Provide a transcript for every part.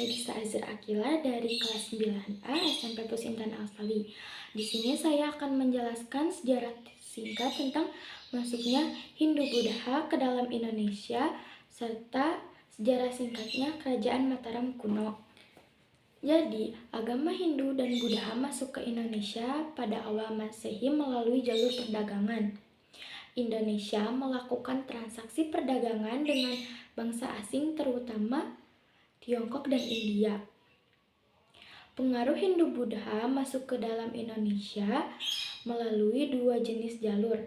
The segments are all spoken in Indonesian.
saya Disa Azra Akila dari kelas 9A SMP Pus Intan Alfali. Di sini saya akan menjelaskan sejarah singkat tentang masuknya Hindu-Buddha ke dalam Indonesia serta sejarah singkatnya Kerajaan Mataram kuno. Jadi, agama Hindu dan Buddha masuk ke Indonesia pada awal Masehi melalui jalur perdagangan. Indonesia melakukan transaksi perdagangan dengan bangsa asing terutama Tiongkok dan India. Pengaruh Hindu-Buddha masuk ke dalam Indonesia melalui dua jenis jalur,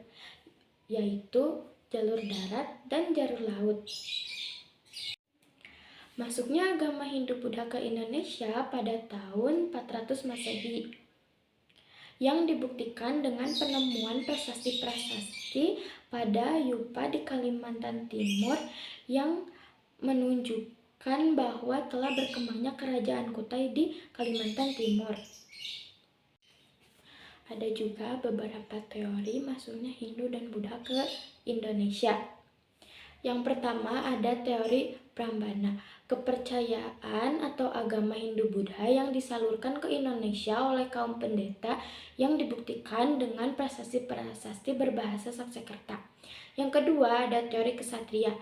yaitu jalur darat dan jalur laut. Masuknya agama Hindu-Buddha ke Indonesia pada tahun 400 Masehi yang dibuktikan dengan penemuan prasasti-prasasti pada Yupa di Kalimantan Timur yang menunjukkan bahwa telah berkembangnya kerajaan Kutai di Kalimantan Timur. Ada juga beberapa teori masuknya Hindu dan Buddha ke Indonesia. Yang pertama ada teori Prambanan, kepercayaan atau agama Hindu-Buddha yang disalurkan ke Indonesia oleh kaum pendeta yang dibuktikan dengan prasasti-prasasti berbahasa Sanskerta. Yang kedua ada teori kesatria.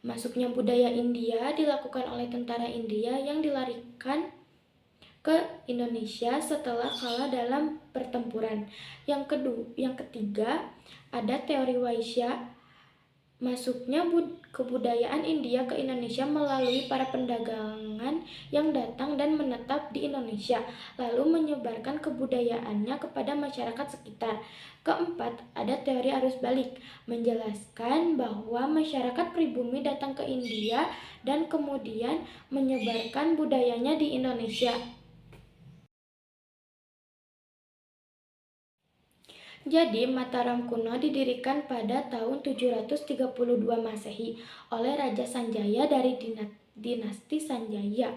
Masuknya budaya India dilakukan oleh tentara India yang dilarikan ke Indonesia setelah kalah dalam pertempuran. Yang ketiga ada teori Vaishya. Masuknya kebudayaan India ke Indonesia melalui para pendagangan yang datang dan menetap di Indonesia, lalu menyebarkan kebudayaannya kepada masyarakat sekitar. Keempat, ada teori arus balik, menjelaskan bahwa masyarakat pribumi datang ke India dan kemudian menyebarkan budayanya di Indonesia. Jadi, Mataram kuno didirikan pada tahun 732 Masehi oleh Raja Sanjaya dari dinasti Sanjaya.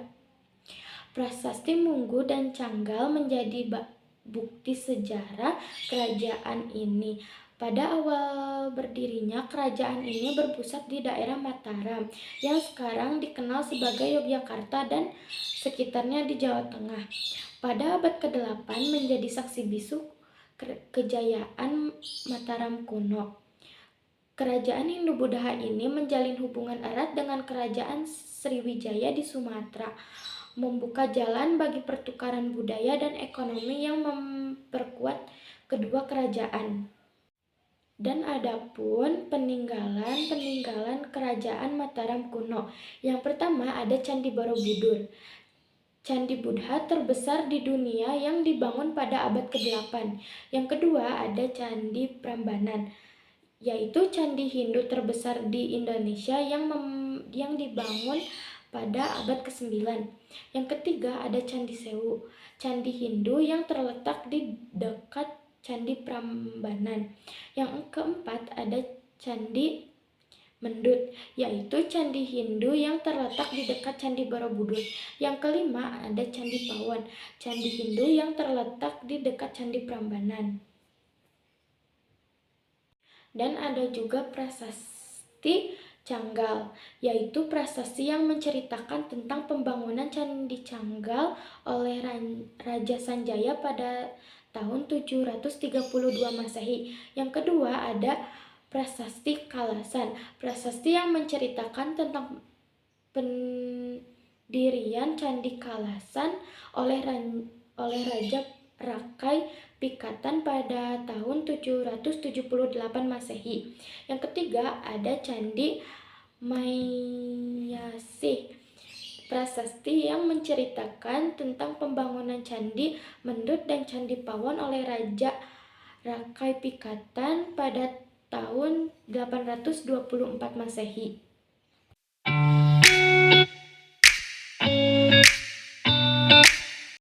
Prasasti Munggu dan Canggal menjadi bukti sejarah kerajaan ini. Pada awal berdirinya, kerajaan ini berpusat di daerah Mataram, yang sekarang dikenal sebagai Yogyakarta dan sekitarnya di Jawa Tengah. Pada abad ke-8 menjadi saksi bisu kejayaan Mataram kuno. Kerajaan Hindu-Buddha ini menjalin hubungan erat dengan kerajaan Sriwijaya di Sumatera, membuka jalan bagi pertukaran budaya dan ekonomi yang memperkuat kedua kerajaan. Dan adapun peninggalan kerajaan Mataram kuno. Yang pertama ada Candi Borobudur. Candi Buddha terbesar di dunia yang dibangun pada abad ke-8. Yang kedua ada Candi Prambanan, yaitu candi Hindu terbesar di Indonesia yang dibangun pada abad ke-9. Yang ketiga ada Candi Sewu, candi Hindu yang terletak di dekat Candi Prambanan. Yang keempat ada Candi Mendut, yaitu candi Hindu yang terletak di dekat Candi Borobudur. Yang kelima ada Candi Pawon, candi Hindu yang terletak di dekat Candi Prambanan. Dan ada juga prasasti Canggal, yaitu prasasti yang menceritakan tentang pembangunan Candi Canggal oleh Raja Sanjaya pada tahun 732 Masehi. Yang kedua ada prasasti Kalasan, prasasti yang menceritakan tentang pendirian Candi Kalasan oleh Raja Rakai Pikatan pada tahun 778 Masehi. Yang ketiga ada Candi Mayasih, prasasti yang menceritakan tentang pembangunan Candi Mendut dan Candi Pawon oleh Raja Rakai Pikatan pada tahun 824 Masehi.